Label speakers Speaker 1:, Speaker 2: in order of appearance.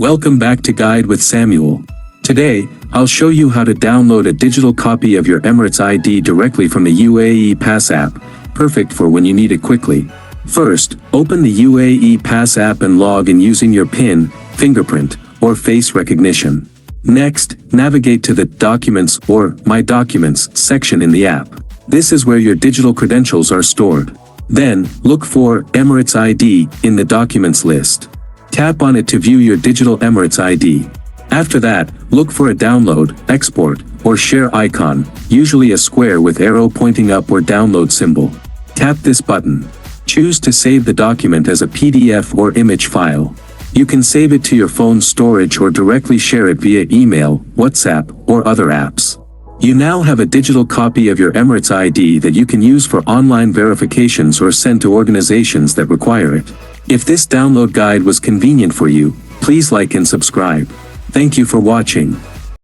Speaker 1: Welcome back to Guide with Samuel. Today, I'll show you how to download a digital copy of your Emirates ID directly from the UAE Pass app, perfect for when you need it quickly. First, open the UAE Pass app and log in using your PIN, fingerprint, or face recognition. Next, navigate to the Documents or My Documents section in the app. This is where your digital credentials are stored. Then, look for Emirates ID in the Documents list. Tap on it to view your digital Emirates ID. After that, look for a download, export, or share icon, usually a square with arrow pointing up or download symbol. Tap this button. Choose to save the document as a PDF or image file. You can save it to your phone storage or directly share it via email, WhatsApp, or other apps. You now have a digital copy of your Emirates ID that you can use for online verifications or send to organizations that require it. If this download guide was convenient for you, please like and subscribe. Thank you for watching.